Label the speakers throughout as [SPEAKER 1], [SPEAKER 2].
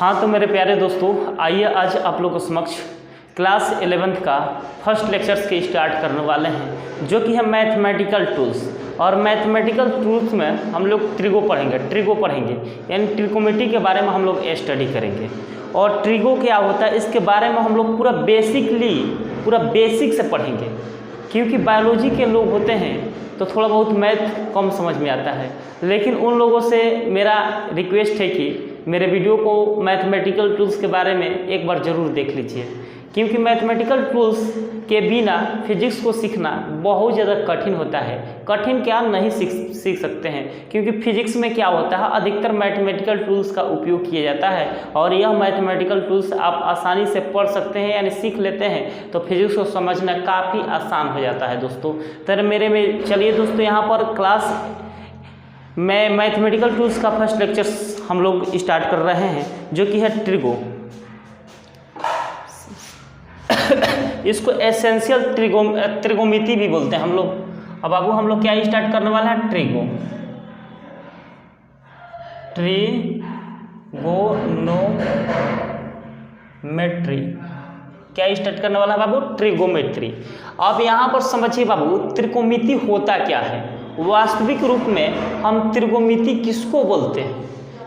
[SPEAKER 1] हाँ तो मेरे प्यारे दोस्तों, आइए आज आप लोगों के समक्ष क्लास 11th का फर्स्ट लेक्चर्स के स्टार्ट करने वाले हैं, जो कि है मैथमेटिकल टूल्स। और मैथमेटिकल टूल्स में हम लोग ट्रिगो पढ़ेंगे यानी ट्रिकोमेट्री के बारे में हम लोग स्टडी करेंगे। और ट्रिगो क्या होता है इसके बारे में हम लोग पूरा बेसिक से पढ़ेंगे, क्योंकि बायोलॉजी के लोग होते हैं तो थोड़ा बहुत मैथ कम समझ में आता है। लेकिन उन लोगों से मेरा रिक्वेस्ट है कि मेरे वीडियो को मैथमेटिकल टूल्स के बारे में एक बार ज़रूर देख लीजिए, क्योंकि मैथमेटिकल टूल्स के बिना फिजिक्स को सीखना बहुत ज़्यादा कठिन होता है। कठिन क्या नहीं सीख सकते हैं, क्योंकि फिजिक्स में क्या होता है अधिकतर मैथमेटिकल टूल्स का उपयोग किया जाता है। और यह मैथमेटिकल टूल्स आप आसानी से पढ़ सकते हैं यानी सीख लेते हैं तो फिजिक्स को समझना काफ़ी आसान हो जाता है दोस्तों। तो मेरे में चलिए दोस्तों, यहाँ पर क्लास में मैथमेटिकल टूल्स का फर्स्ट लेक्चर्स हम लोग स्टार्ट कर रहे हैं, जो कि है ट्रिगो। इसको एसेंशियल त्रिगोमिति भी बोलते हैं हम लोग। अब बाबू हम लोग क्या स्टार्ट करने वाले हैं? ट्रिगोनोमेट्री। क्या स्टार्ट करने वाला है बाबू? ट्रिगोमेट्री। अब यहाँ पर समझिए बाबू, त्रिकोमिति होता क्या है। वास्तविक रूप में हम त्रिकोमिति किसको बोलते हैं?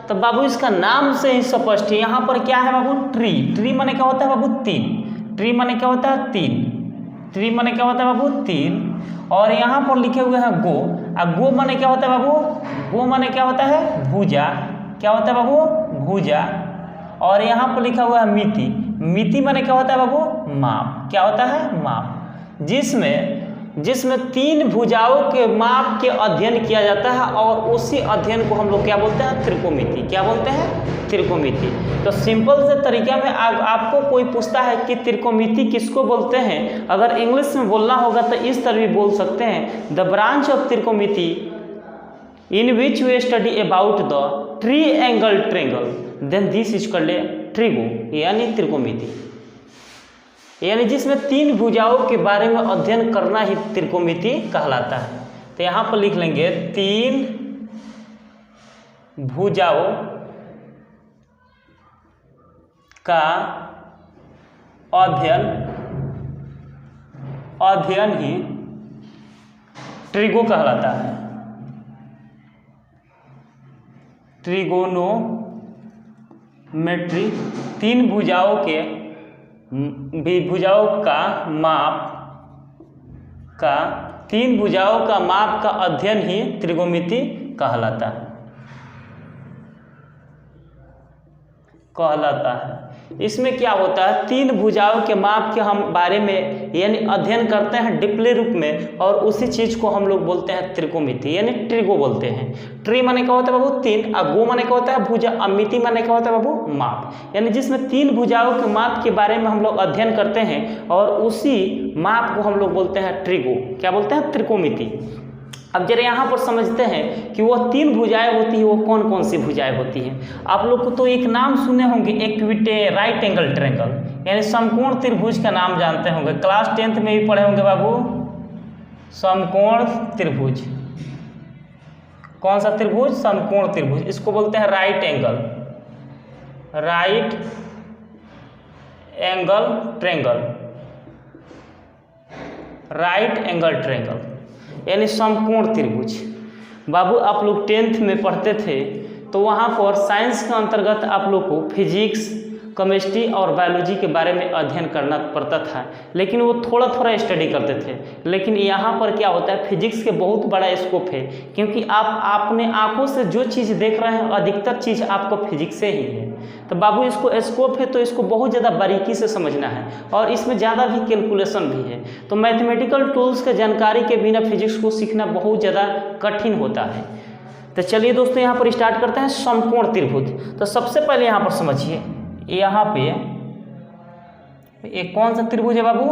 [SPEAKER 1] तो बाबू इसका नाम से ही स्पष्ट है। यहाँ पर क्या है बाबू? ट्री माने क्या होता है बाबू? तीन। ट्री माने क्या होता है? तीन। ट्री माने क्या होता है बाबू? तीन। और यहाँ पर लिखे हुए हैं गो। और गो माने क्या होता है बाबू? गो माने क्या होता है? भुजा। क्या होता है बाबू? भुजा। और यहाँ पर लिखा हुआ है मिति। मिति माने क्या होता है बाबू? माप। क्या होता है? माप। जिसमें तीन भुजाओं के माप के अध्ययन किया जाता है, और उसी अध्ययन को हम लोग क्या बोलते हैं? त्रिकोमिति। क्या बोलते हैं? त्रिकोमिति। तो सिंपल से तरीके में आपको कोई पूछता है कि त्रिकोमिति किसको बोलते हैं, अगर इंग्लिश में बोलना होगा तो इस तरह भी बोल सकते हैं, द ब्रांच ऑफ त्रिकोमिति in which we study about the triangle then this is called trigo यानी त्रिकोमिति। यानी जिसमें तीन भुजाओं के बारे में अध्ययन करना ही त्रिकोमिति कहलाता है। तो यहाँ पर लिख लेंगे तीन भुजाओं का अध्ययन ही ट्रिगो कहलाता है। ट्रिगोनोमेट्री तीन भुजाओं का माप का अध्ययन ही त्रिकोमिति कहलाता है। इसमें क्या होता है, तीन भुजाओं के माप के हम बारे में यानी अध्ययन करते हैं डीपली रूप में, और उसी चीज को हम लोग बोलते हैं त्रिकोमिति यानी ट्रिगो बोलते हैं। ट्री माने क्या होता है बाबू? तीन। और गो माने क्या होता है? भुजा। और मिति माने क्या होता है बाबू? माप। यानी जिसमें तीन भुजाओं के माप के बारे में हम लोग अध्ययन करते हैं, और उसी माप को हम लोग बोलते हैं ट्रिगो। क्या बोलते हैं? त्रिकोमिति। अब जरा यहाँ पर समझते हैं कि वो तीन भुजाएं होती हैं, वो कौन कौन सी भुजाएं होती हैं। आप लोग को तो एक नाम सुने होंगे, राइट एंगल ट्रायंगल यानी समकोण त्रिभुज का नाम जानते होंगे। क्लास 10th में भी पढ़े होंगे बाबू, समकोण त्रिभुज। कौन सा त्रिभुज? समकोण त्रिभुज। इसको बोलते हैं राइट एंगल ट्रायंगल यानी समकोण त्रिभुज। बाबू आप लोग 10th में पढ़ते थे तो वहाँ पर साइंस के अंतर्गत आप लोग को फिजिक्स, केमिस्ट्री और बायोलॉजी के बारे में अध्ययन करना पड़ता था, लेकिन वो थोड़ा स्टडी करते थे। लेकिन यहाँ पर क्या होता है, फिजिक्स के बहुत बड़ा स्कोप है, क्योंकि आप अपने आंखों से जो चीज़ देख रहे हैं अधिकतर चीज़ आपको फिजिक्स से ही है। तो बाबू इसको स्कोप है तो इसको बहुत ज़्यादा बारीकी से समझना है, और इसमें ज़्यादा भी कैलकुलेशन भी है। तो मैथमेटिकल टूल्स के जानकारी के बिना फिजिक्स को सीखना बहुत ज़्यादा कठिन होता है। तो चलिए दोस्तों यहाँ पर स्टार्ट करते हैं समकोण त्रिभुज। तो सबसे पहले यहाँ पर समझिए, यहाँ पे एक कौन सा त्रिभुज है बाबू?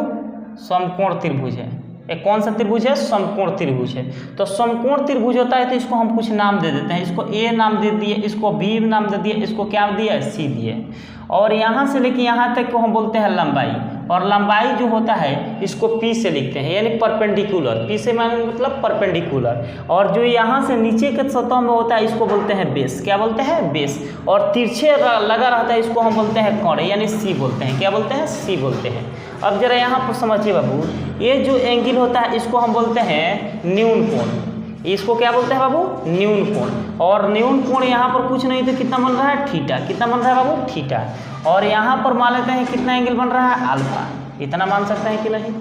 [SPEAKER 1] समकोण त्रिभुज है। एक कौन सा त्रिभुज है? समकोण त्रिभुज है। तो समकोण त्रिभुज होता है तो इसको हम कुछ नाम दे देते हैं। इसको ए नाम दे दिए, इसको बी नाम दे दिए, इसको क्या दिया? सी दिए। और यहाँ से लेके यहाँ तक को हम बोलते हैं लंबाई। और लंबाई जो होता है इसको पी से लिखते हैं, यानी परपेंडिकुलर। पी से मतलब परपेंडिकुलर। और जो यहाँ से नीचे के सतह में होता है इसको बोलते हैं बेस। क्या बोलते हैं? बेस। और तिरछे लगा रहता है इसको हम बोलते हैं कोण, यानी सी बोलते हैं। क्या बोलते हैं? सी बोलते हैं। अब जरा यहाँ पर समझिए बाबू, ये जो एंगल होता है इसको हम बोलते हैं न्यून कोण। इसको क्या बोलते हैं बाबू? न्यून कोण। और न्यून कोण यहाँ पर कुछ नहीं तो कितना बन रहा है? थीटा। कितना बन रहा है बाबू? थीटा। और यहाँ पर मान लेते हैं कितना एंगल बन रहा है? अल्फा। इतना मान सकते हैं कि नहीं?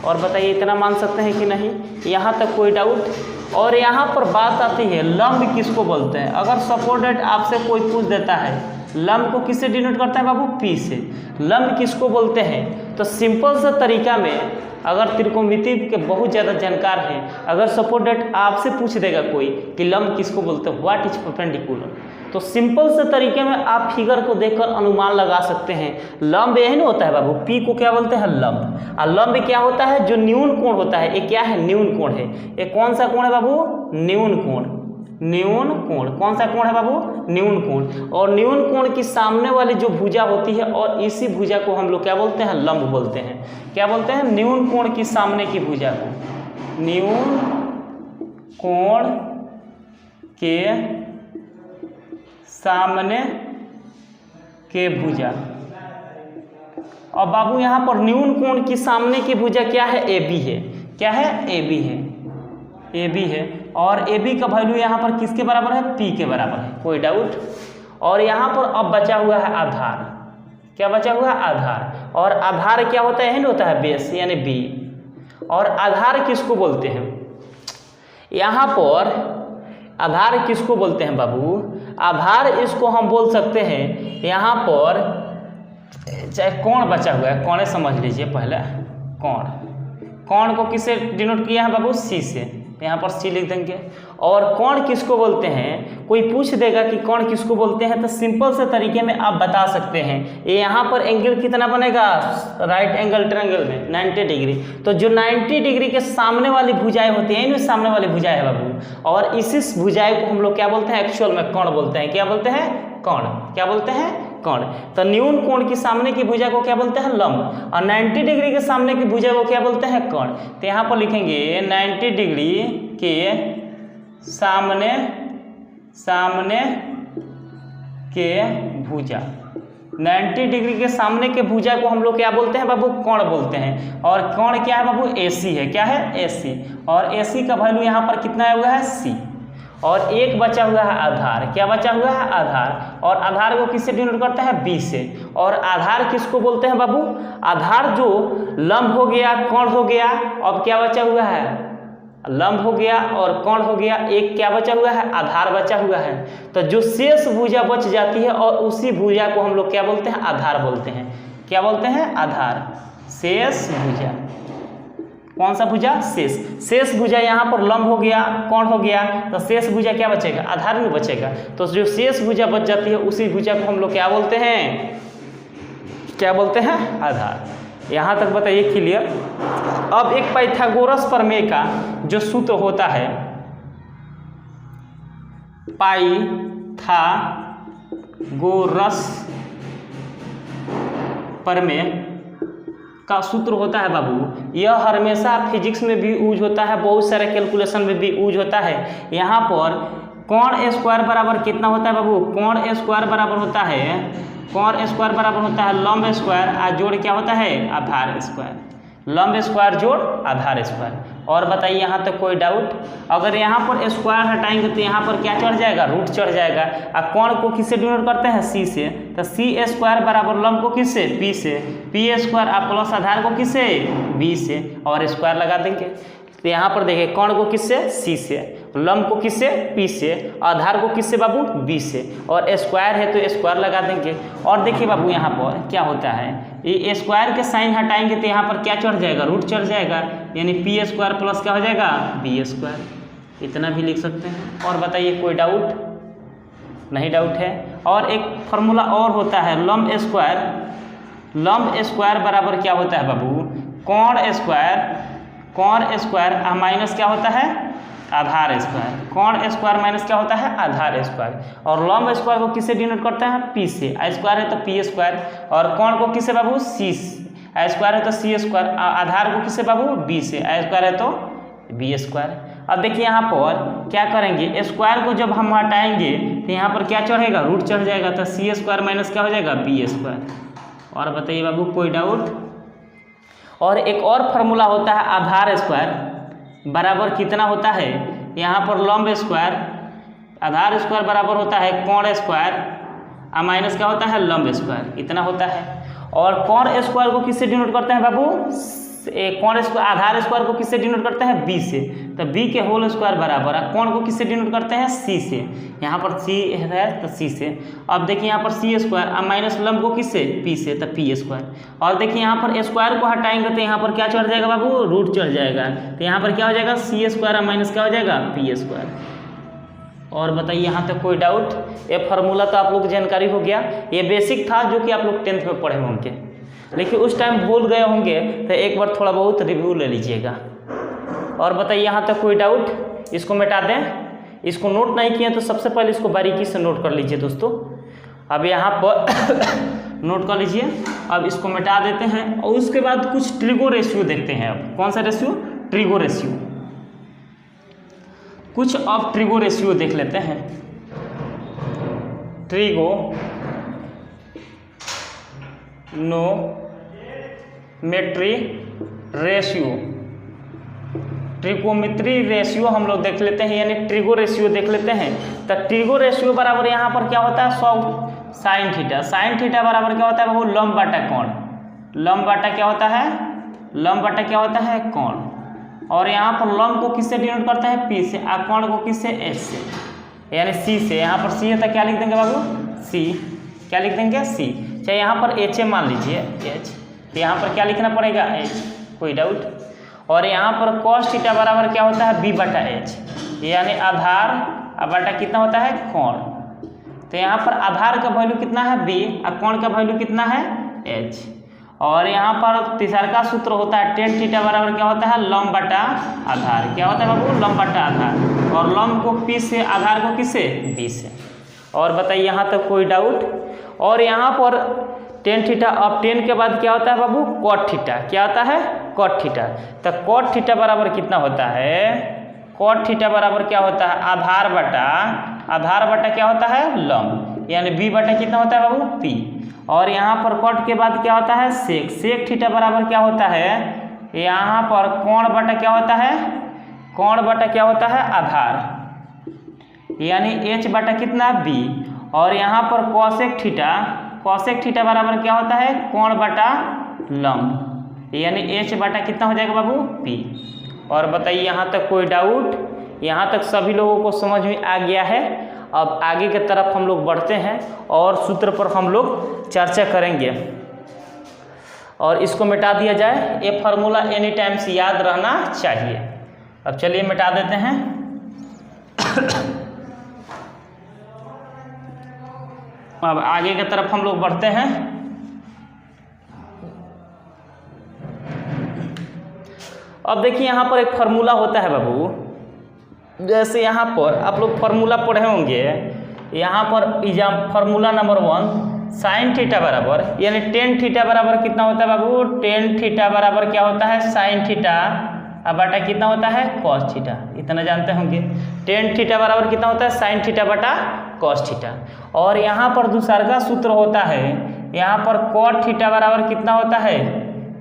[SPEAKER 1] और बताइए इतना मान सकते हैं कि नहीं? यहाँ तक कोई डाउट? और यहाँ पर बात आती है लंब किसको बोलते हैं। अगर सपोर्टेड आपसे कोई पूछ देता है लंब को किससे डिनोट करते हैं बाबू? पी से। लंब किसको बोलते हैं? तो सिंपल सा तरीका में, अगर त्रिकोणमिति के बहुत ज़्यादा जानकार हैं, अगर सपोर्टेड आपसे पूछ देगा कोई कि लंब किसको बोलते हैं, व्हाट इज परपेंडिकुलर, तो सिंपल से तरीके में आप फिगर को देखकर अनुमान लगा सकते हैं। लंब यही ना होता है बाबू, पी को क्या बोलते हैं? लंब। और लंब क्या होता है? जो न्यून कोण होता है, ये क्या है? न्यून कोण है। ये कौन सा कोण है बाबू? न्यून कोण। न्यून कोण कौन सा कोण है बाबू? न्यून कोण। और न्यून कोण की सामने वाली जो भुजा होती है, और इसी भुजा को हम लोग क्या बोलते हैं? लंब बोलते हैं। क्या बोलते हैं? न्यून कोण की सामने की भुजा को न्यून कोण के सामने के भुजा। और बाबू यहाँ पर न्यून कोण की सामने की भुजा क्या है? ए बी है। क्या है? ए बी है। ए बी है। और ए बी का वैल्यू यहाँ पर किसके बराबर है? पी के बराबर है। कोई डाउट? और यहाँ पर अब बचा हुआ है आधार। क्या बचा हुआ है? आधार। और आधार क्या होता है? होता है बेस, यानी बी। और आधार किसको बोलते हैं? यहाँ पर आधार किसको बोलते हैं बाबू? आधार इसको हम बोल सकते हैं, यहाँ पर चाहे कोण बचा हुआ है, कोण समझ लीजिए पहले। कोण, कोण को किससे डिनोट किया है बाबू? सी से। यहाँ पर सी लिख देंगे। और कोण किसको बोलते हैं? कोई पूछ देगा कि कोण किसको बोलते हैं, तो सिंपल से तरीके में आप बता सकते हैं। ये यहाँ पर एंगल कितना बनेगा? राइट एंगल ट्रायंगल में 90 डिग्री। तो जो 90 डिग्री के सामने वाली भुजाएं होती हैं, इनमें सामने वाली भुजाएं है बाबू। और इसी भुजाएं को हम लोग क्या बोलते हैं? एक्चुअल में कोण बोलते हैं। क्या बोलते हैं? कोण। क्या बोलते हैं? कोण। तो न्यून कोण की सामने की भुजा को क्या बोलते हैं? लंब। और 90 डिग्री के सामने की भुजा को क्या बोलते हैं? कोण। तो यहाँ पर लिखेंगे 90 डिग्री के सामने के भुजा। 90 डिग्री के सामने के भुजा को हम लोग क्या बोलते हैं बाबू? कोण बोलते हैं। और कोण क्या है बाबू? AC है। क्या है? AC। और AC का वैल्यू यहाँ पर कितना हुआ है? C। और एक बचा हुआ है आधार। क्या बचा हुआ है? आधार। और आधार को किससे डिनोट करते हैं? बी से। और आधार किसको बोलते हैं बाबू? आधार जो लंब हो गया, कोण हो गया, अब क्या बचा हुआ है? लंब हो गया और कोण हो गया, एक क्या बचा हुआ है? आधार बचा हुआ है। तो जो शेष भुजा बच जाती है, और उसी भुजा को हम लोग क्या बोलते हैं? आधार बोलते हैं। क्या बोलते हैं? आधार। शेष भुजा। कौन सा भुजा? शेष। शेष भुजा यहाँ पर लंब हो गया, कोण हो गया, तो शेष भुजा क्या बचेगा? आधार में बचेगा। तो जो शेष भुजा बच जाती है, उसी भुजा को हम लोग क्या बोलते हैं? क्या बोलते हैं? आधार। यहाँ तक बताइए क्लियर? अब एक पाइथागोरस प्रमेय का जो सूत्र होता है, पाइथागोरस प्रमेय का सूत्र होता है बाबू, यह हमेशा फिजिक्स में भी यूज होता है, बहुत सारे कैलकुलेशन में भी यूज होता है। यहाँ पर कोण स्क्वायर बराबर कितना होता है बाबू? कोण स्क्वायर बराबर होता है, कोण स्क्वायर बराबर होता है लंब स्क्वायर, और जोड़ क्या होता है? आधार स्क्वायर। लंब स्क्वायर जोड़ आधार स्क्वायर। और बताइए यहाँ तक कोई डाउट? अगर यहाँ पर स्क्वायर हटाएंगे तो यहाँ पर क्या चढ़ जाएगा? रूट चढ़ जाएगा। और कोण को किससे डिनोट करते हैं? सी से। तो सी स्क्वायर बराबर लंब को किससे? पी से। पी स्क्वायर आप प्लस आधार को किससे? बी से। और स्क्वायर लगा देंगे। तो यहाँ पर देखिए कोण को किससे? सी से, लंब को किससे? पी से, आधार को किससे बाबू? बी से। और स्क्वायर है तो स्क्वायर लगा देंगे। और देखिए बाबू यहाँ पर क्या होता है, ये स्क्वायर के साइन हटाएंगे तो यहाँ पर क्या चढ़ जाएगा? रूट चढ़ जाएगा, यानी पी स्क्वायर प्लस क्या हो जाएगा? B square. इतना भी लिख सकते हैं। और बताइए कोई डाउट? नहीं डाउट है? और एक फार्मूला और होता है लंब स्क्वायर। लंब स्क्वायर बराबर क्या होता है बाबू? कोण स्क्वायर, कोण स्क्वायर माइनस क्या होता है? आधार स्क्वायर। कोण स्क्वायर माइनस क्या होता है? आधार स्क्वायर। और लंब स्क्वायर को किससे डिनोट करते हैं? पी से। स्क्वायर है तो पी स्क्वायर। और कोण को किससे बाबू? सी। a स्क्वायर है तो c स्क्वायर, आधार को किससे बाबू b से, a स्क्वायर है तो b स्क्वायर। अब देखिए यहाँ पर क्या करेंगे, स्क्वायर को जब हम हटाएंगे तो यहाँ पर क्या चढ़ेगा, रूट चढ़ जाएगा, तो c स्क्वायर माइनस क्या हो जाएगा b स्क्वायर। और बताइए बाबू कोई डाउट। और एक और फार्मूला होता है आधार स्क्वायर बराबर कितना होता है, यहाँ पर लंब स्क्वायर, आधार स्क्वायर बराबर होता है कोण स्क्वायर माइनस क्या होता है लंब स्क्वायर, इतना होता है। और कोण स्क्वायर को किससे डिनोट करते हैं बाबू, कोण स्क्वायर, आधार स्क्वायर को किससे डिनोट करते हैं b से, तो b के होल स्क्वायर बराबर, कोण को किससे डिनोट करते हैं c से, यहाँ पर c है तो c से। अब देखिए यहाँ पर c स्क्वायर माइनस लंब को किससे p से, तो p स्क्वायर। और देखिए यहाँ पर स्क्वायर को हटाएंगे तो यहाँ पर क्या चढ़ जाएगा बाबू, रूट चढ़ जाएगा, तो यहाँ पर क्या हो जाएगा c स्क्वायर माइनस क्या हो जाएगा p स्क्वायर। और बताइए यहाँ तक कोई डाउट। ये फार्मूला तो आप लोग को जानकारी हो गया, ये बेसिक था जो कि आप लोग 10th में पढ़े होंगे, लेकिन उस टाइम भूल गए होंगे तो एक बार थोड़ा बहुत रिव्यू ले लीजिएगा। और बताइए यहाँ तक कोई डाउट। इसको मिटा दें, इसको नोट नहीं किए तो सबसे पहले इसको बारीकी से नोट कर लीजिए दोस्तों। अब यहाँ पर नोट कर लीजिए। अब इसको मिटा देते हैं और उसके बाद कुछ ट्रिगो रेशियो देखते हैं। अब कौन सा रेशियो, ट्रिगो रेशियो, कुछ अब ट्रिगो रेशियो देख लेते हैं। Trigonometry ratio, trigonometry ratio हम लोग देख लेते हैं, यानी ट्रिगो रेशियो देख लेते हैं। तो ट्रिगो रेशियो बराबर यहाँ पर क्या होता है 100 साइन थीटा, साइन थीटा बराबर क्या होता है वो लंब बटा कोण, लंब बटा क्या होता है, लंब बटा क्या होता है कोण। और यहाँ पर लंब को किससे डिनोट करते हैं p से, और कोण को किससे s से, यानी c से। यहाँ पर c है तो क्या लिख देंगे बाबू c, क्या लिख देंगे c। चाहे यहाँ पर h है मान लीजिए h, तो यहाँ पर क्या लिखना पड़ेगा h, कोई डाउट। और यहाँ पर cos थीटा बराबर क्या होता है b बटा h, यानी आधार बटा कितना होता है कोण। तो यहाँ पर आधार का वैल्यू कितना है b और कोण का वैल्यू कितना है h। और यहाँ पर तीसरा का सूत्र होता है tan थीटा बराबर क्या होता है लंब बटा आधार, क्या होता है बाबू लंब बटा आधार, और लंब को p से, आधार को किससे b से। और बताइए यहाँ तक कोई डाउट। और यहाँ पर tan थीटा, अब tan के बाद क्या होता है बाबू cot थीटा, क्या होता है cot थीटा। तो cot थीटा बराबर कितना होता है, cot थीटा बराबर क्या होता है आधार बटा क्या होता है लंब, यानी b बटा कितना होता है बाबू p। और यहाँ पर cot के बाद क्या होता है sec, sec थीटा बराबर क्या होता है, यहाँ पर कोण बटा क्या होता है, कोण बटा क्या होता है आधार, यानी h बटा कितना b। और यहाँ पर cosec थीटा, cosec थीटा बराबर क्या होता है कोण बटा लंब, यानी h बटा कितना हो जाएगा बाबू p। और बताइए यहाँ तक कोई डाउट। यहाँ तक सभी लोगों को समझ में आ गया है। अब आगे की तरफ हम लोग बढ़ते हैं और सूत्र पर हम लोग चर्चा करेंगे। और इसको मिटा दिया जाए, ये फार्मूला एनी टाइम से याद रहना चाहिए। अब चलिए मिटा देते हैं। अब आगे की तरफ हम लोग बढ़ते हैं। अब देखिए यहाँ पर एक फार्मूला होता है बाबू, जैसे यहाँ पर आप लोग फार्मूला पढ़े होंगे, यहाँ पर फार्मूला नंबर 1 साइन थीटा बराबर, यानी tan थीटा बराबर कितना होता है बाबू, tan थीटा बराबर क्या होता है साइन थीटा बटा कितना होता है cos थीटा, इतना जानते होंगे। tan थीटा बराबर कितना होता है साइन थीटा बटा cos थीटा। और यहाँ पर दूसरा का सूत्र होता है, यहाँ पर cot थीटा बराबर कितना होता है,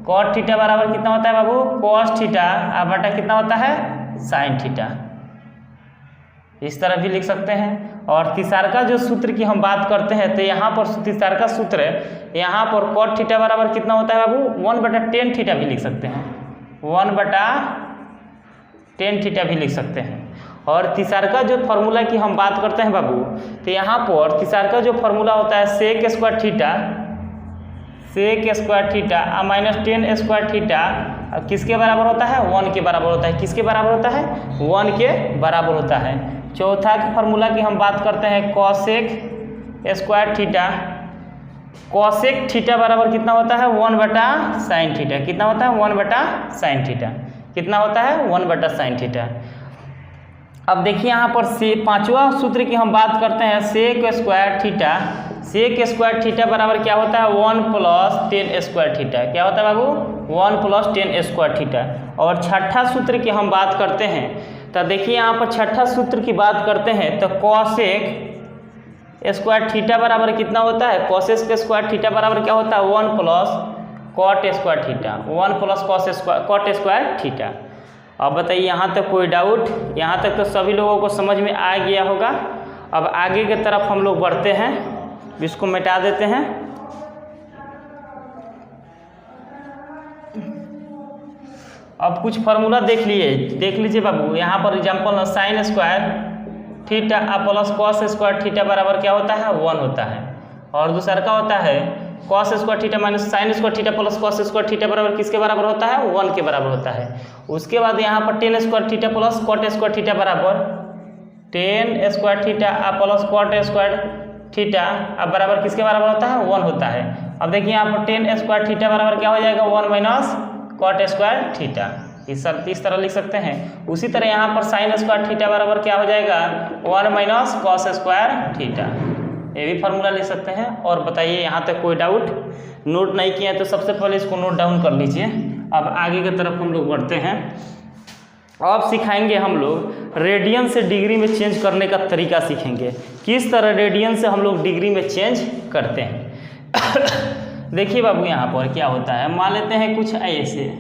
[SPEAKER 1] cot थीटा बराबर कितना होता है बाबू cos थीटा बटा कितना होता है साइन थीटा, इस तरह भी लिख सकते हैं। और तीसरा का जो सूत्र की हम बात करते हैं, तो यहाँ पर तीसरा का सूत्र यहाँ पर cot थीटा बराबर कितना होता है बाबू 1 बटा tan थीटा भी लिख सकते हैं, 1 बटा tan थीटा भी लिख सकते हैं। और तीसरा का जो फार्मूला की हम बात करते हैं बाबू, तो यहाँ पर तीसरा का जो फार्मूला होता है sec square theta minus tan square theta किसके बराबर होता है 1 के बराबर होता है, किसके बराबर होता है 1 के बराबर होता है। चौथा के फार्मूला की हम बात करते हैं cosec square theta, cosec theta बराबर कितना होता है 1 बटा साइन थीटा, कितना होता है 1 बटा साइन थीटा, कितना होता है 1 बटा साइन थीटा। अब देखिए यहाँ पर से पांचवा सूत्र की हम बात करते हैं sec square theta, sec square theta बराबर क्या होता है 1 प्लस टेन स्क्वायर थीटा। क्या होता है बाबू 1 प्लस टेन स्क्वायर थीटा। और छठा सूत्र की हम बात करते हैं तो देखिए यहाँ पर छठा सूत्र की बात करते हैं तो कॉसेक स्क्वायर थीटा बराबर कितना होता है, कॉसेक स्क्वायर थीटा बराबर क्या होता है 1 plus cot square theta, 1 plus cot square theta. अब बताइए यहाँ तक कोई डाउट? यहाँ तक तो सभी लोगों को समझ में आ गया होगा। अब आगे की तरफ हम लोग बढ़ते हैं, इसको मिटा देते हैं। अब कुछ फार्मूला देख लीजिए बाबू। यहाँ पर example sine square theta plus cos square theta बराबर क्या होता है 1 होता है। और दूसरा का होता है cos square theta minus sine square theta plus cos square theta बराबर किसके बराबर होता है 1 के बराबर होता है। उसके बाद यहाँ पर tan square theta plus cot square theta बराबर tan square theta plus cot square theta अब बराबर किसके बराबर होता है 1 होता है। अब देखिए यहाँ पर टेन स्क्वायर थीटा बराबर क्या हो जाएगा 1 माइनस कॉट स्क्वायर थीटा। इस तरह लिख सकते हैं। उसी तरह यहाँ पर साइन स्क्वायर थीटा बराबर क्या हो जाएगा 1 माइनस कॉस स्क्वायर थीटा। ये भी फार्मूला लिख सकते हैं। और बताइए यहाँ तक कोई डाउट? नोट नहीं किया है तो सबसे पहले इसको नोट डाउन कर लीजिए। अब आगे की तरफ हम लोग बढ़ते हैं। अब सिखाएंगे हम लोग रेडियन से डिग्री में चेंज करने का तरीका सीखेंगे, किस तरह रेडियन से हम लोग डिग्री में चेंज करते हैं। देखिए बाबू यहाँ पर क्या होता है, मान लेते हैं कुछ ऐसे।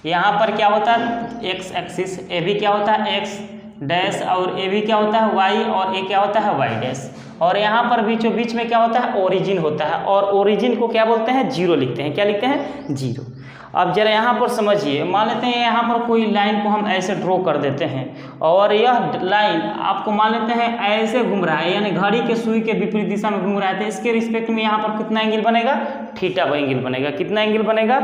[SPEAKER 1] यहाँ पर क्या होता है एक्स एक्सिस, ए भी क्या होता है एक्स डैश और ए भी क्या होता है वाई और ए क्या होता है वाई डैश। और यहाँ पर बीचों बीच में क्या होता है ओरिजिन होता है और ओरिजिन को क्या बोलते हैं 0 लिखते हैं। क्या लिखते हैं 0। अब जरा यहाँ पर समझिए, मान लेते हैं यहाँ पर कोई लाइन को हम ऐसे ड्रॉ कर देते हैं और यह लाइन आपको मान लेते हैं ऐसे घूम रहा है, यानी घड़ी के सुई के विपरीत दिशा में घूम रहा है। तो इसके रिस्पेक्ट में यहाँ पर कितना एंगल बनेगा थीटा एंगल बनेगा। कितना एंगल बनेगा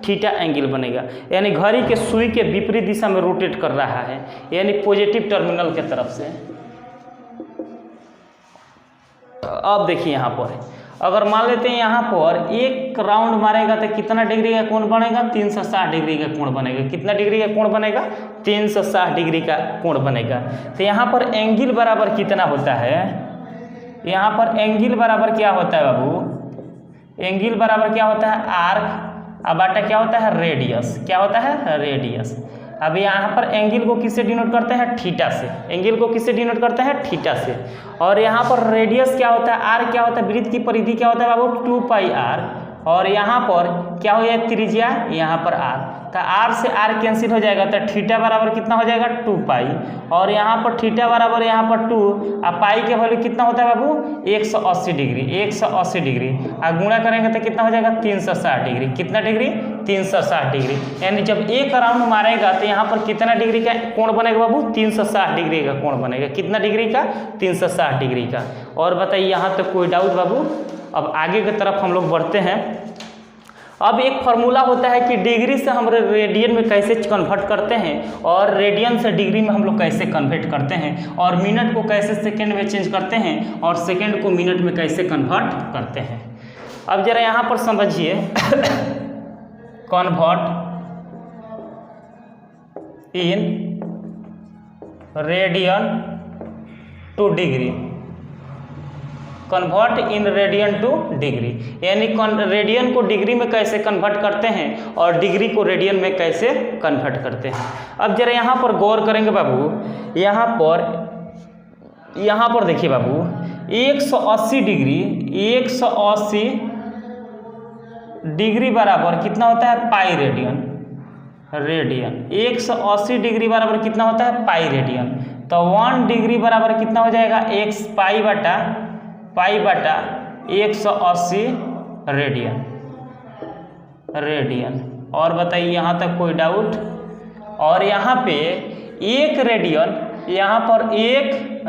[SPEAKER 1] थीटा एंगल बनेगा, यानी घड़ी के सुई के विपरीत दिशा में रोटेट कर रहा है, यानी पॉजिटिव टर्मिनल के तरफ से। अब देखिए यहाँ पर अगर मान लेते हैं यहाँ पर एक राउंड मारेगा तो कितना डिग्री का कोण बनेगा 360 डिग्री का कोण बनेगा। कितना डिग्री का कोण बनेगा 360 डिग्री का कोण बनेगा। तो यहाँ पर एंगल बराबर कितना होता है, यहाँ पर एंगल बराबर क्या होता है बाबू, एंगल बराबर क्या होता है आर्क अब बाटा क्या होता है रेडियस। क्या होता है रेडियस। अब यहाँ पर एंगल को किससे डिनोट करते हैं थीटा से, एंगल को किससे डिनोट करते हैं थीटा से। और यहाँ पर रेडियस क्या होता है आर क्या होता है, वृत्त की परिधि क्या होता है बाबू 2 पाई आर। और यहाँ पर क्या हो जाएगा त्रिज्या यहाँ पर आर, तो आर से आर कैंसिल हो जाएगा तो थीटा बराबर कितना हो जाएगा 2 पाई। और यहाँ पर थीटा बराबर यहाँ पर 2 और पाई के वैल्यू कितना होता है बाबू 180 डिग्री। 180 डिग्री और गुणा करेंगे तो कितना हो जाएगा 360 डिग्री। कितना डिग्री 360 डिग्री। यानी जब एक राउंड मारेगा तो यहाँ पर कितना डिग्री का कोण बनेगा बाबू 360 डिग्री का कोण बनेगा। कितना डिग्री का 360 डिग्री का। और बताइए यहाँ तक कोई डाउट बाबू? अब आगे की तरफ हम लोग बढ़ते हैं। अब एक फार्मूला होता है कि डिग्री से हम रेडियन में कैसे कन्वर्ट करते हैं और रेडियन से डिग्री में हम लोग कैसे कन्वर्ट करते हैं और मिनट को कैसे सेकंड में चेंज करते हैं और सेकंड को मिनट में कैसे कन्वर्ट करते हैं। अब जरा यहाँ पर समझिए convert in radian two degree, convert in radian two degree, यानी रेडियन को डिग्री में कैसे कन्वर्ट करते हैं और डिग्री को रेडियन में कैसे कन्वर्ट करते हैं। अब जरा यहाँ पर गौर करेंगे बाबू, यहाँ पर देखिए बाबू 180 डिग्री, 180 डिग्री बराबर कितना होता है पाई रेडियन। 180 डिग्री बराबर कितना होता है पाई रेडियन। तो 1 डिग्री बराबर कितना हो जाएगा x पाई बटा 180 रेडियन। और बताइए यहाँ तक कोई डाउट? और यहाँ पे एक रेडियन, यहाँ पर एक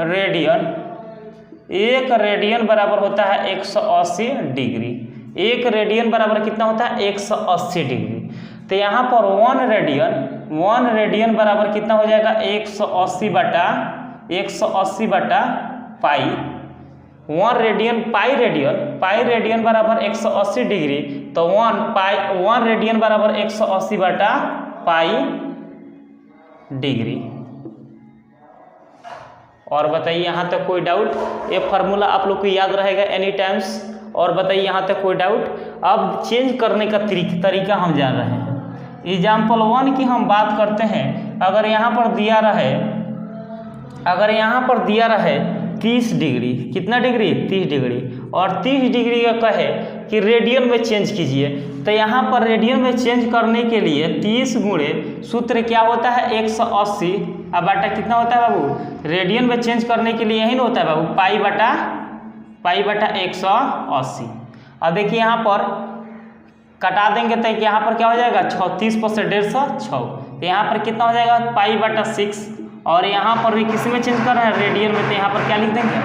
[SPEAKER 1] रेडियन बराबर होता है 180 डिग्री। एक रेडियन बराबर कितना होता है 180 डिग्री। तो यहाँ पर 1 रेडियन बराबर कितना हो जाएगा 180 बटा पाई। 1 रेडियन पाई रेडियन बराबर 180 डिग्री। तो 1 रेडियन बराबर 180 बटा पाई डिग्री। और बताइए यहाँ तक कोई डाउट? ये फार्मूला आप लोग को याद रहेगा एनी टाइम्स। और बताइए यहाँ तक कोई डाउट? अब चेंज करने का तरीका हम जान रहे हैं। एग्जाम्पल 1 की हम बात करते हैं। अगर यहाँ पर दिया रहे 30 डिग्री, कितना डिग्री? 30 डिग्री, और 30 डिग्री का कहे कि रेडियन में चेंज कीजिए, तो यहाँ पर रेडियन में चेंज करने के लिए 30 गुणे सूत्र क्या होता है? 180। अब बाटा कितना होता है बाबू? रेडियन में चेंज करने के लिए यही ना होता है बाबू, पाई बटा 180। अब देखिए यहाँ पर कटा देंगे तो यहाँ पर क्या हो जाएगा? 36 पर से 150 6, तो यहाँ पर कितना हो जाएगा? पाई बटा 6। और यहाँ पर भी किस में चेंज कर रहे हैं? रेडियन में, तो यहाँ पर क्या लिख देंगे?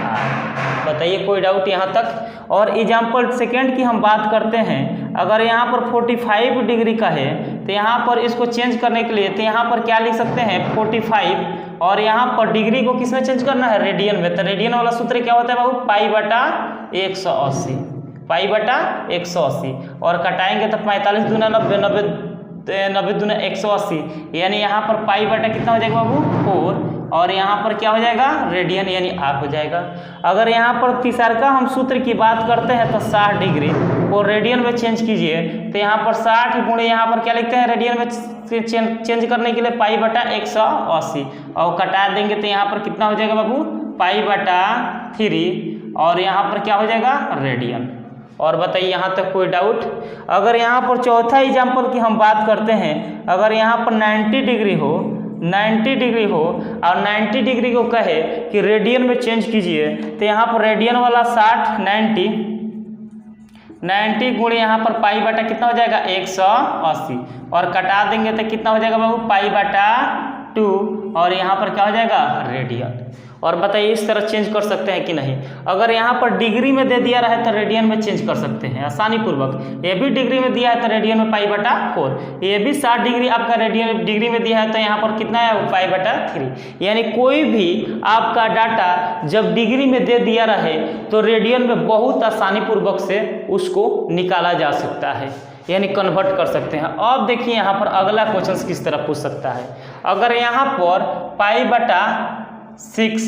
[SPEAKER 1] बताइए कोई डाउट यहाँ तक? और एग्जाम्पल सेकेंड की हम बात करते हैं। अगर यहाँ पर 45 डिग्री का है तो यहाँ पर इसको चेंज करने के लिए तो यहाँ पर क्या लिख सकते हैं? 45, और यहाँ पर डिग्री को किस में चेंज करना है? रेडियन में। तो रेडियन वाला सूत्र क्या होता है बाबू? पाई बटा 180, पाई बटा 180। और कटाएंगे तो 45 दूना 90, 90 दूना 180, यानी यहाँ पर पाई बटा कितना हो जाएगा बाबू? 4, और यहाँ पर क्या हो जाएगा? रेडियन, यानी आर हो जाएगा। अगर यहाँ पर तीसरा हम सूत्र की बात करते हैं तो 60 डिग्री को रेडियन में चेंज कीजिए, तो यहाँ पर 60 गुणे यहाँ पर क्या लिखते हैं? रेडियन में चेंज करने के लिए पाई बटा 180, और कटा देंगे तो यहाँ पर कितना हो जाएगा बाबू? पाई बटा 3, और यहाँ पर क्या हो जाएगा? रेडियन। और बताइए यहाँ तक कोई डाउट? अगर यहाँ पर चौथा एग्जाम्पल की हम बात करते हैं। अगर यहाँ पर 90 डिग्री हो और 90 डिग्री को कहे कि रेडियन में चेंज कीजिए, तो यहाँ पर रेडियन वाला 60 90 गुणे यहाँ पर पाई बटा कितना हो जाएगा? 180, और कटा देंगे तो कितना हो जाएगा बाबू? पाई बटा 2, और यहाँ पर क्या हो जाएगा? रेडियन। और बताइए इस तरह चेंज कर सकते हैं कि नहीं? अगर यहाँ पर डिग्री में दे दिया रहे तो रेडियन में चेंज कर सकते हैं आसानी पूर्वक। ये भी डिग्री में दिया है तो रेडियन में पाई बटा 4, ये भी 60 डिग्री आपका रेडियन डिग्री में दिया है तो यहाँ पर कितना है? पाई बटा 3। यानी कोई भी आपका डाटा जब डिग्री में दे दिया रहे तो रेडियन में बहुत आसानी पूर्वक से उसको निकाला जा सकता है, यानी कन्वर्ट कर सकते हैं। अब देखिए यहाँ पर अगला क्वेश्चन किस तरह पूछ सकता है। अगर यहाँ पर पाई बटा 6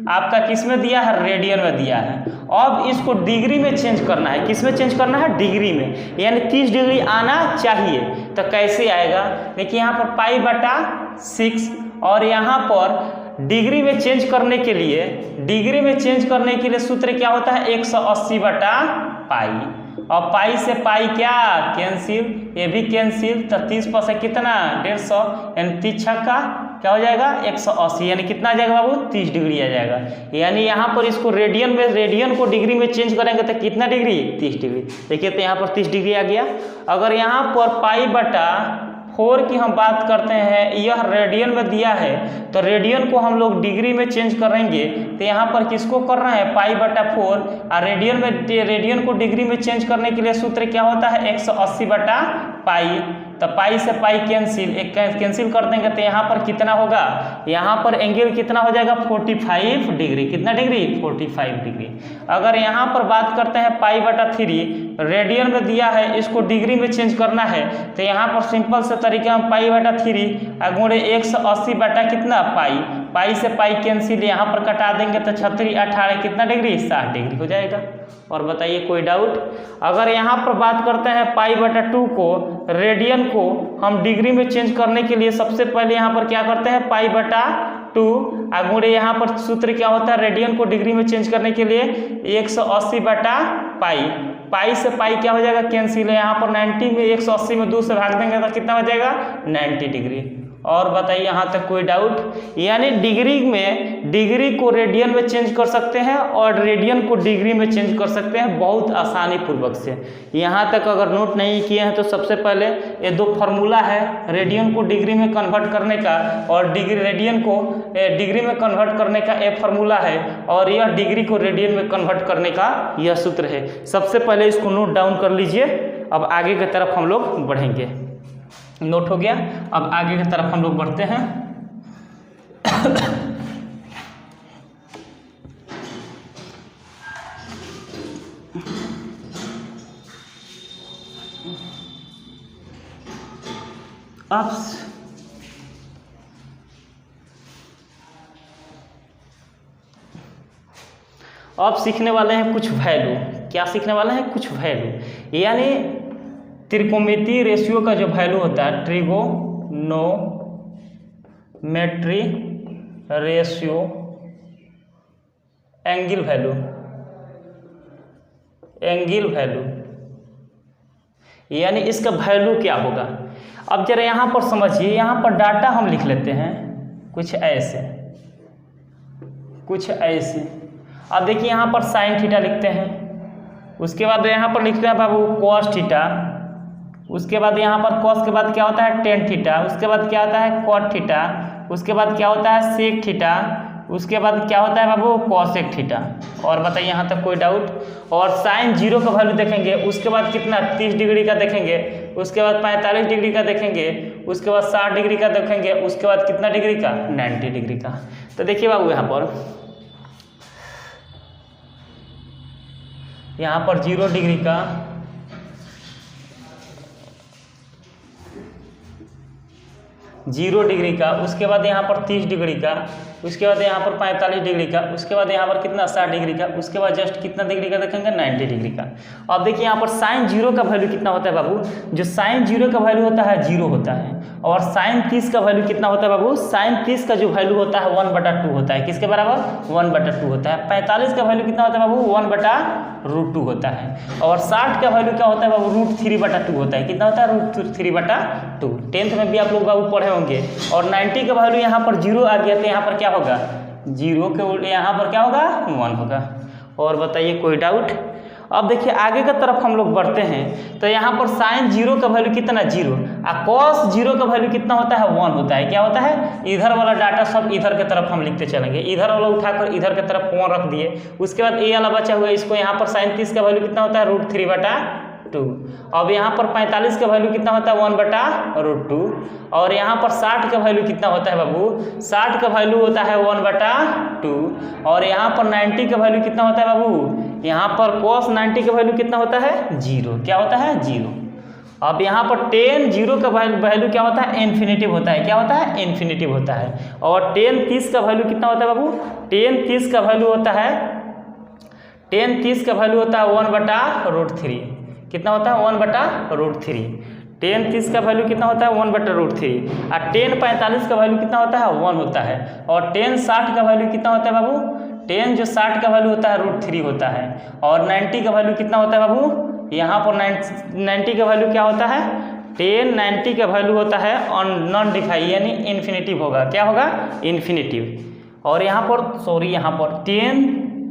[SPEAKER 1] आपका किस में दिया है? रेडियन में दिया है। अब इसको डिग्री में चेंज करना है। किस में चेंज करना है? डिग्री में, यानी 30 डिग्री आना चाहिए। तो कैसे आएगा? देखिए यहाँ पर पाई बटा 6, और यहाँ पर डिग्री में चेंज करने के लिए सूत्र क्या होता है? 180 बटा पाई, और पाई से पाई क्या कैंसिल, ये भी कैंसिल, तो 30 पर से कितना? 150, यानी 30 छक्का क्या हो जाएगा? 180, यानी कितना आ जाएगा बाबू? 30 डिग्री आ जाएगा। यानी यहाँ पर इसको रेडियन को डिग्री में चेंज करेंगे तो कितना डिग्री? 30 डिग्री। देखिए तो यहाँ पर 30 डिग्री आ गया। अगर यहाँ पर पाई बटा 4 की हम बात करते हैं, यह रेडियन में दिया है तो रेडियन को हम लोग डिग्री में चेंज करेंगे, तो यहाँ पर किसको करना है? पाई बटा 4, और रेडियन को डिग्री में चेंज करने के लिए सूत्र क्या होता है? 180 बटा पाई। तो पाई से पाई कैंसिल, एक कैंसिल कर देंगे तो यहाँ पर कितना होगा? यहाँ पर एंगल कितना हो जाएगा? 45 डिग्री। कितना डिग्री? 45 डिग्री। अगर यहाँ पर बात करते हैं पाई बटा 3, रेडियन में दिया है, इसको डिग्री में चेंज करना है, तो यहाँ पर सिंपल से तरीके हम पाई बटा 3 गुणे 180 बटा कितना? पाई। पाई से पाई कैंसिल, यहाँ पर कटा देंगे तो 36 18 कितना डिग्री? 60 डिग्री हो जाएगा। और बताइए कोई डाउट? अगर यहाँ पर बात करते हैं पाई बटा 2 को, रेडियन को हम डिग्री में चेंज करने के लिए सबसे पहले यहाँ पर क्या करते हैं? पाई बटा 2 गुणे यहाँ पर सूत्र क्या होता है? रेडियन को डिग्री में चेंज करने के लिए 180 बटा पाई। पाई से पाई क्या हो जाएगा? कैंसिल है। यहाँ पर 90 में 180 में 2 से भाग देंगे तो कितना हो जाएगा? 90 डिग्री। और बताइए यहाँ तक कोई डाउट? यानी डिग्री को रेडियन में चेंज कर सकते हैं और रेडियन को डिग्री में चेंज कर सकते हैं बहुत आसानी पूर्वक से। यहाँ तक अगर नोट नहीं किए हैं तो सबसे पहले ये 2 फार्मूला है रेडियन को डिग्री में कन्वर्ट करने का, और रेडियन को डिग्री में कन्वर्ट करने का एक फार्मूला है, और यह डिग्री को रेडियन में कन्वर्ट करने का यह सूत्र है। सबसे पहले इसको नोट डाउन कर लीजिए। अब आगे की तरफ हम लोग बढ़ेंगे। नोट हो गया? अब आगे की तरफ हम लोग बढ़ते हैं। अब अब सीखने वाले हैं कुछ वैल्यू। क्या सीखने वाले हैं? कुछ वैल्यू, यानी त्रिकोणमितीय रेशियो का जो वैल्यू होता है, ट्रिगोनोमेट्री रेशियो एंगल वैल्यू, यानी इसका वैल्यू क्या होगा। अब जरा यहाँ पर समझिए, यहाँ पर डाटा हम लिख लेते हैं कुछ ऐसे। अब देखिए यहाँ पर साइन थीटा लिखते हैं, उसके बाद यहाँ पर लिखते हैं बाबू कॉस थीटा, उसके बाद यहाँ पर कॉस के बाद क्या होता है टेन थीटा, उसके बाद क्या होता है कॉट थीटा, उसके बाद क्या होता है सेक थीटा, उसके बाद क्या होता है बाबू कॉसेक थीटा। और बताइए यहाँ तक कोई डाउट? और साइन 0 का वैल्यू देखेंगे, उसके बाद कितना 30 डिग्री का देखेंगे, उसके बाद 45 डिग्री का देखेंगे, उसके बाद 60 डिग्री का देखेंगे, उसके बाद कितना डिग्री का 90 डिग्री का। तो देखिए बाबू यहाँ पर 0 डिग्री का, उसके बाद यहाँ पर 30 डिग्री का, उसके बाद यहाँ पर 45 डिग्री का, उसके बाद यहाँ पर कितना 60 डिग्री का, उसके बाद जस्ट कितना डिग्री का देखेंगे 90 डिग्री का। अब देखिए यहाँ पर साइन 0 का वैल्यू कितना होता है बाबू? जो साइन 0 का वैल्यू होता है 0 होता है। और साइन 30 का वैल्यू कितना होता है बाबू? साइन 30 का जो वैल्यू होता है 1/2 होता है। किसके बराबर? 1/2 होता है। 45 का वैल्यू कितना होता है बाबू? 1/√2 होता है। और 60 का वैल्यू क्या होता है बाबू? √3/2 होता है। कितना होता है? √3/2। 10th में भी आप लोग बाबू पढ़े होंगे। और 90 का वैल्यू यहाँ पर 0 आ गया, तो यहाँ पर क्या होगा? 0 के यहाँ पर क्या होगा? 1 होगा। और बताइए कोई डाउट? अब देखिए आगे का तरफ हम लोग बढ़ते हैं, तो यहाँ पर साइन 0 का वैल्यू कितना 0, और कॉस 0 का वैल्यू कितना होता है 1 होता है। क्या होता है? इधर वाला डाटा सब इधर के तरफ हम लिखते चलेंगे, इधर वाला उठाकर इधर के तरफ 1 रख दिए। उसके बाद ए वाला बचा हुआ, इसको यहाँ पर साइन 30 का वैल्यू कितना होता है √3/2। अब यहाँ पर 45 का वैल्यू कितना होता है 1/√2। और यहाँ पर 60 का वैल्यू कितना होता है बाबू? 60 का वैल्यू होता है 1/2। और यहाँ पर 90 का वैल्यू कितना होता है बाबू? यहाँ पर cos 90 का वैल्यू कितना होता है? 0। क्या होता है? 0। अब यहाँ पर tan 0 का वैल्यू क्या होता है? इन्फिनिटिव होता है। क्या होता है? इन्फिनिटिव होता है। और tan 30 का वैल्यू कितना होता है बाबू? tan 30 का वैल्यू होता है 1/√3। कितना होता है? 1/√3। tan 30 का वैल्यू कितना होता है? 1/√3। और tan 45 का वैल्यू कितना होता है? 1 होता है। और tan 60 का वैल्यू कितना होता है बाबू? tan जो 60 का वैल्यू होता है √3 होता है। और 90 का वैल्यू कितना होता है बाबू? यहाँ पर 90 का वैल्यू क्या होता है? tan 90 का वैल्यू होता है नॉन डिफाई, यानी इन्फिनिटिव होगा। क्या होगा? इन्फिनिटिव। और यहाँ पर tan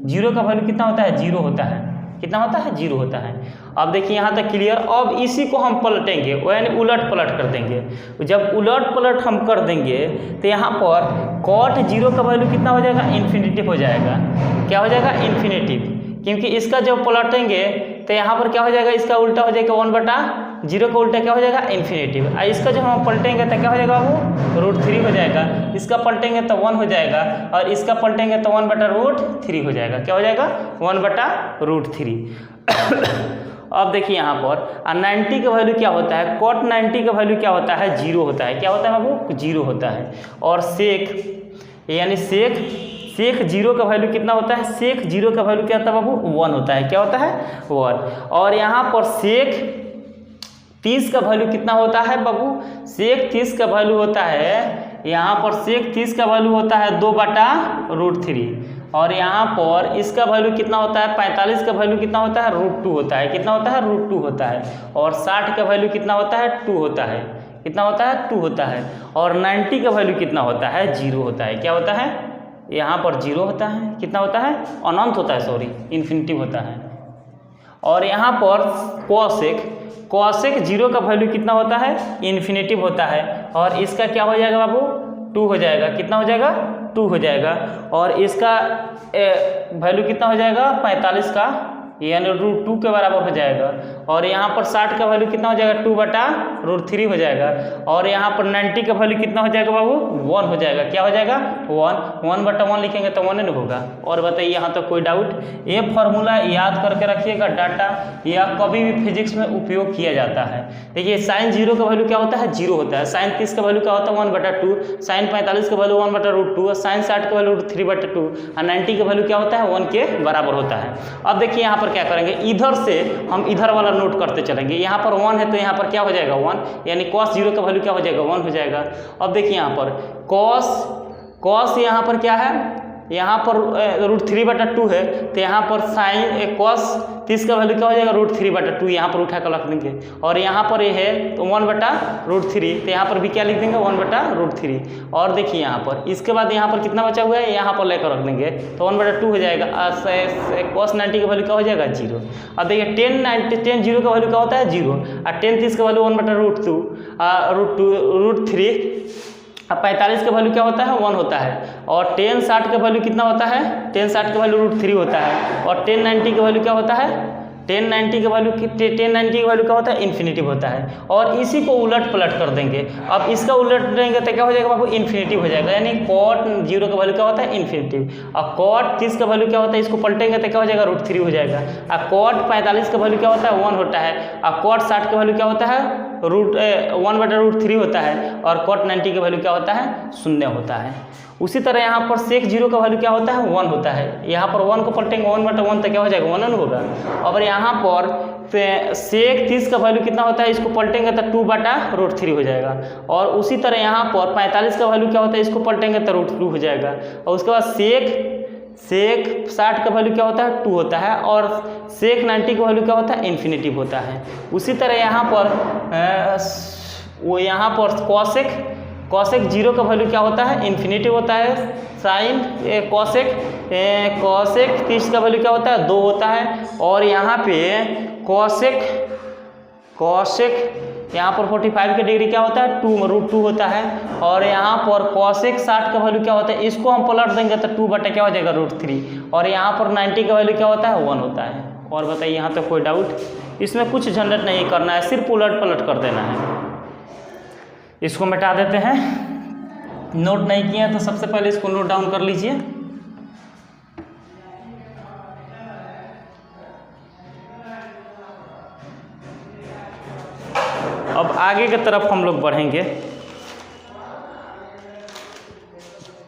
[SPEAKER 1] 0 का वैल्यू कितना होता है? 0 होता है। कितना होता है? 0 होता है। अब देखिए यहाँ तक क्लियर। अब इसी को हम पलटेंगे, यानी उलट पलट कर देंगे। जब उलट पलट हम कर देंगे तो यहाँ पर cot 0 का वैल्यू कितना हो जाएगा? इन्फिनिटिव हो जाएगा। क्या हो जाएगा? इन्फिनिटिव। क्योंकि इसका जब पलटेंगे तो यहाँ पर क्या हो जाएगा? इसका उल्टा हो जाएगा 1/0 का उल्टा क्या हो जाएगा? इन्फिनिटिव। और इसका जब हम पलटेंगे तो क्या हो जाएगा वो? √3 हो जाएगा। इसका पलटेंगे तो 1 हो जाएगा, और इसका पलटेंगे तो 1/√3 हो जाएगा। क्या हो जाएगा? 1/√3। अब देखिए यहाँ पर 90 का वैल्यू क्या होता है? cot 90 का वैल्यू क्या होता है? 0 होता है। क्या होता है बाबू? 0 होता है। और सेक 0 का वैल्यू कितना होता है? सेक 0 का वैल्यू क्या होता है बाबू? 1 होता है। क्या होता है? 1। और यहाँ पर सेक 30 का वैल्यू कितना होता है बाबू? सेक 30 का वैल्यू होता है, यहाँ पर सेक 30 का वैल्यू होता है 2/√3। और यहाँ पर इसका वैल्यू कितना होता है? 45 का वैल्यू कितना होता है? √2 होता है। कितना होता है? √2 होता है। और 60 का वैल्यू कितना होता है? 2 होता है। कितना होता है? 2 होता है। और 90 का वैल्यू कितना होता है? 0 होता है। क्या होता है? यहाँ पर 0 होता है। कितना होता है? अनंत होता है, इन्फिनिटिव होता है। और यहाँ पर कॉसेक 0 का वैल्यू कितना होता है? इन्फिनिटिव होता है। और इसका क्या हो जाएगा बाबू? 2 हो जाएगा। कितना हो जाएगा? 2 हो जाएगा। और इसका वैल्यू कितना हो जाएगा? 45 का यानी √2 के बराबर हो जाएगा। और यहाँ पर 60 का वैल्यू कितना हो जाएगा 2/√3 हो जाएगा। और यहाँ पर 90 का वैल्यू कितना हो जाएगा बाबू 1 हो जाएगा। क्या हो जाएगा 1/1 लिखेंगे तो 1 होगा। और बताइए यहाँ तो कोई डाउट? ये फॉर्मूला याद करके रखिएगा, डाटा या कभी भी फिजिक्स में उपयोग किया जाता है। देखिए साइन 0 का वैल्यू क्या होता है 0 होता है, साइन 30 का वैल्यू क्या होता है 1/2, साइन 45 का वैल्यू 1/√2, साइन 60 का वैल्यू 3/2 और 90 का वैल्यू क्या होता है 1 के बराबर होता है। अब देखिए यहाँ पर क्या करेंगे, इधर से हम इधर वाला नोट करते चलेंगे। यहाँ पर 1 है तो यहाँ पर क्या हो जाएगा 1, यानी cos 0 का वैल्यू क्या हो जाएगा 1 हो जाएगा। अब देखिए यहाँ पर cos यहाँ पर क्या है, यहाँ पर √3/2 है तो यहाँ पर साइन cos 30 का वैल्यू क्या हो जाएगा √3/2, यहाँ पर उठा कर रख देंगे। और यहाँ पर ये है तो 1/√3 तो यहाँ पर भी क्या लिख देंगे 1/√3। और देखिए यहाँ पर इसके बाद यहाँ पर कितना बचा हुआ है यहाँ पर लेकर रख देंगे तो 1/2 हो जाएगा। cos 90 का वैल्यू क्या हो जाएगा 0। अब देखिए tan 0 का वैल्यू क्या होता है 0 और tan 30 का वैल्यू 1/√3 अब 45 का वैल्यू क्या होता है 1 होता है। और tan 60 का वैल्यू कितना होता है, tan 60 का वैल्यू √3 होता है। और tan 90 का वैल्यू क्या होता है, tan 90 का वैल्यू क्या होता है इन्फिनिटिव होता है। और इसी को उलट पलट कर देंगे, अब इसका उलट देंगे तो क्या हो जाएगा बाबू इन्फिनिटिव हो जाएगा, यानी cot 0 का वैल्यू क्या होता है इन्फिनिटिव। और cot 30 का वैल्यू क्या होता है, इसको पलटेंगे तो क्या हो जाएगा √3 हो जाएगा। और cot 45 का वैल्यू क्या होता है 1 होता है। और cot 60 का वैल्यू क्या होता है 1/√3 होता है। और cot 90 का वैल्यू क्या होता है 0 होता है। उसी तरह यहाँ पर sec 0 का वैल्यू क्या होता है 1 होता है। यहाँ पर 1 को पलटेंगे 1/1 तो क्या हो जाएगा 1 होगा। और यहाँ पर sec 30 का वैल्यू कितना होता है, इसको पलटेंगे तो 2/√3 हो जाएगा। और उसी तरह यहाँ पर 45 का वैल्यू क्या होता है, इसको पलटेंगे तो √2 हो जाएगा। और उसके बाद sec 60 का वैल्यू क्या होता है 2 होता है। और sec 90 का वैल्यू क्या होता है इन्फिनिटिव होता है। उसी तरह यहाँ पर cosec 0 का वैल्यू क्या होता है इन्फिनिटिव होता है। साइन cosec 30 का वैल्यू क्या होता है 2 होता है। और यहाँ पे cosec यहाँ पर 45 के डिग्री क्या होता है 2/2 होता है। और यहाँ पर cosec 60 का वैल्यू क्या होता है, इसको हम पलट देंगे तो 2 क्या हो जाएगा √3। और यहाँ पर 90 का वैल्यू क्या होता है 1 होता है। और बताइए यहाँ तो कोई डाउट? इसमें कुछ झंझट नहीं करना है, सिर्फ उलट पलट कर देना है। इसको मिटा देते हैं, नोट नहीं किया तो सबसे पहले इसको नोट डाउन कर लीजिए। अब आगे की तरफ हम लोग बढ़ेंगे।